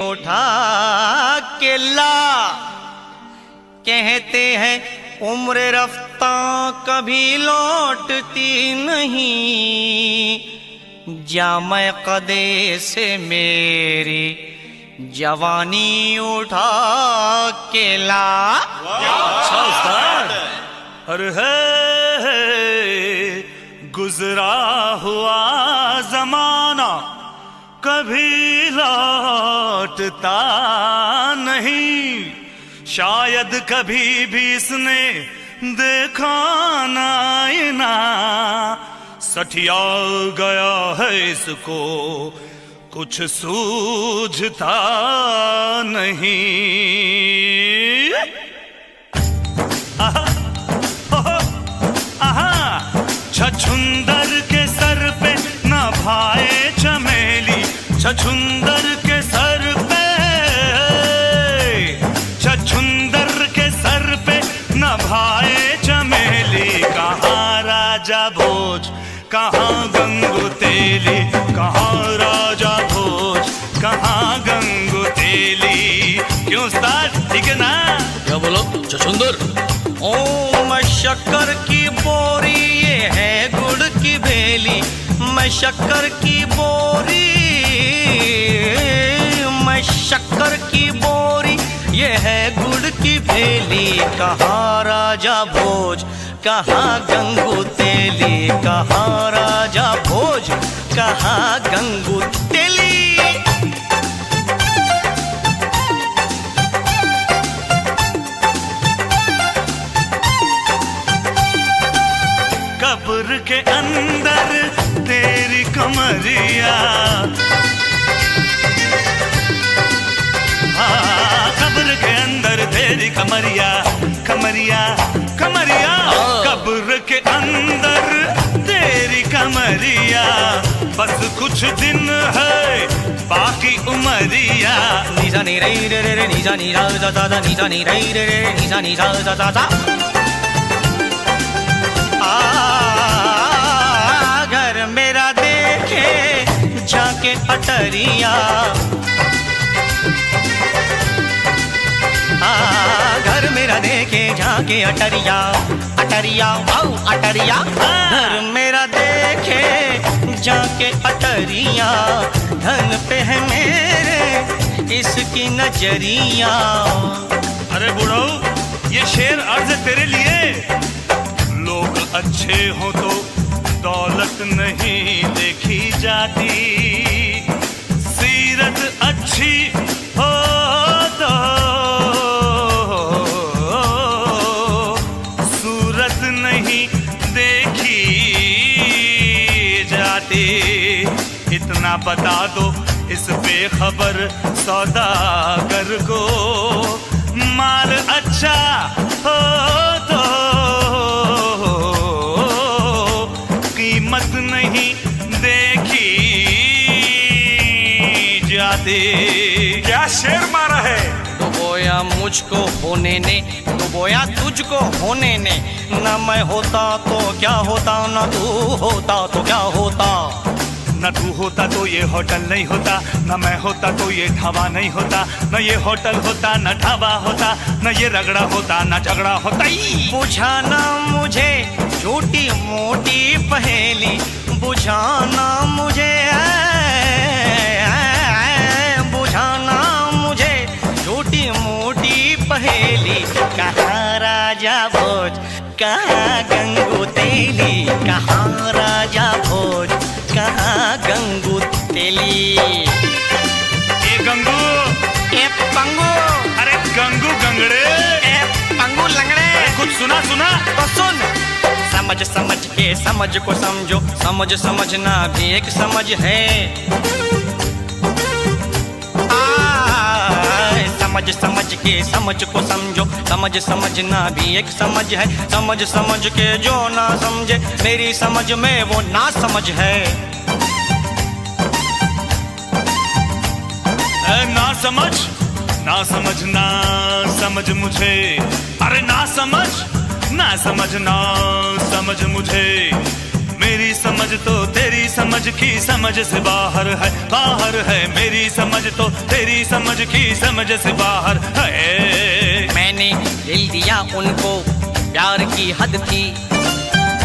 उठा के ला, कहते हैं उम्र रफ्ता कभी लौटती नहीं। जामे कदे से मेरी जवानी उठा के ला। अच्छा उस्ताद। अरे है गुजरा हुआ जमाना कभी लौटता नहीं, शायद कभी भी इसने देखा ना, सठिया गया है इसको कुछ सूझता नहीं। छछुंदर के सर पे न भाए चमेली, छछुंदर के सर पे, छछुंदर के सर पे न भाए चमेली। कहाँ राजा भोज कहाँ गंगू तेली, कहाँ राजा भोज कहाँ गंगू तेली। क्यों उस्ताद ठीक है ना? क्या बोलो छछुंदर? ओ मैं शक्कर की बोरी ये है गुड़ की भेली, मैं शक्कर की बोरी, मैं शक्कर की बोरी ये है गुड़ की भेली। कहाँ राजा भोज कहाँ गंगू तेली, कहाँ राजा भोज कहाँ गंगू तेली। कब्र के अंदर तेरी कमरिया, हाँ कब्र के अंदर तेरी कमरिया, कमरिया कमरिया। कब्र के अंदर तेरी कमरिया, बस कुछ दिन है बाकी उमरिया। निजा नी रे रे रे निजा नी रा दा दा निजा नी रे रे रे निजा नी रा दा दा दा। घर मेरा देखे जाके अटरिया, घर मेरा देखे जाके अटरिया, अटरिया आओ अटरिया। घर मेरा देखे जाके अटरिया, धन पे है मेरे इसकी नजरिया। अरे बुढ़ऊ ये शेर अर्ज तेरे लिए। लोग अच्छे हो तो दौलत नहीं देखी जाती, सीरत अच्छी हो तो सूरत नहीं देखी जाती। इतना बता दो इस बेखबर सौदागर को, माल अच्छा हो तो कीमत नहीं देखी जाती। क्या शेर मारा है? डुबोया मुझको होने ने, डुबोया तुझको होने ने, न मैं होता तो क्या होता, न तू होता तो क्या होता। न तू होता तो ये होटल नहीं होता, न मैं होता तो ये ढाबा नहीं होता, न ये होटल होता न ढाबा होता, न ये रगड़ा होता न झगड़ा होता। बुझाना मुझे छोटी मोटी पहेली, बुझाना मुझे, बुझाना मुझे छोटी मोटी पहेली। कहाँ राजा भोज कहाँ गंगू तेली, कहाँ राजा भोज कहाँ गंगू तेली। ए गंगू, ए पंगू, अरे गंगू गंगड़े, ए पंगू लंगड़े। अरे कुछ सुना सुना तो सुन। समझ समझ के समझ को समझो, समझ समझना भी एक समझ है। समझ समझ के समझ को समझो, समझ समझना भी एक समझ है। समझ समझ के जो ना समझे मेरी समझ में वो ना समझ है। ना समझ ना समझना समझ मुझे, अरे ना समझ ना समझना समझ मुझे। मेरी समझ तो तेरी समझ की समझ से बाहर है, बाहर है। मेरी समझ तो तेरी समझ की समझ से बाहर है। मैंने दिल दिया उनको, प्यार की हद थी।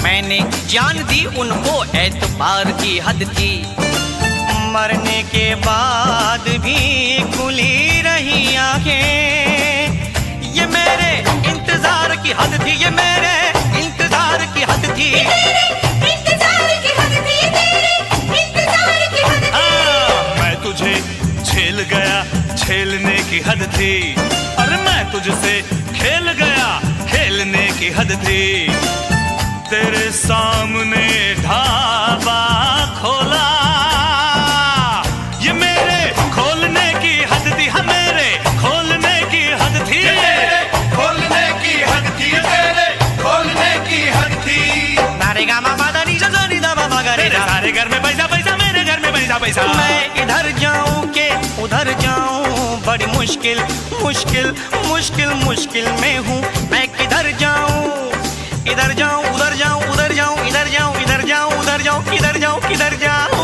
मैंने जान दी उनको, एतबार की हद थी। मरने के बाद भी खुली रही आंखें, ये मेरे इंतजार की हद थी, ये मेरे इंतजार की हद थी। मैं तुझे झेल गया, झेलने की हद थी। अरे मैं तुझसे खेल गया, खेलने की हद थी। तेरे सामने ढाबा खोला, ये मेरे खोलने की हद थी। हाँ, मेरे खोलने की हद थी, खोलने की हद थी, तेरे खोलने की हद थी। नारेगा मामा दानी जजानी दा मामा गरे दा। सारे घर में पैसा पैसा, मेरे घर में पैसा पैसा। मैं इधर जाऊं के उधर जाऊं, बड़ी मुश्किल मुश्किल मुश्किल मुश्किल में हूँ। मैं किधर जाऊं, इधर जाऊं उधर जाऊं, उधर जाऊं इधर जाऊं, इधर जाऊं उधर जाऊं, किधर जाऊं किधर जाऊं।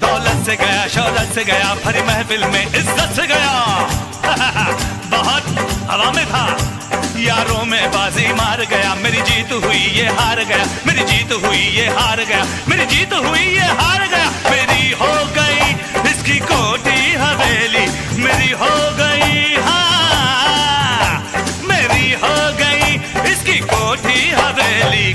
दौलत से गया, शौलत से गया, भरी महफिल में इज्जत से गया। बहुत हवा में था, यारों में बाजी मार गया। मेरी जीत हुई ये हार गया, मेरी जीत हुई ये हार गया, मेरी जीत हुई ये हार गया। मेरी हो गई इसकी कोठी हवेली, मेरी हो गई, हाँ मेरी हो गई इसकी कोठी हवेली।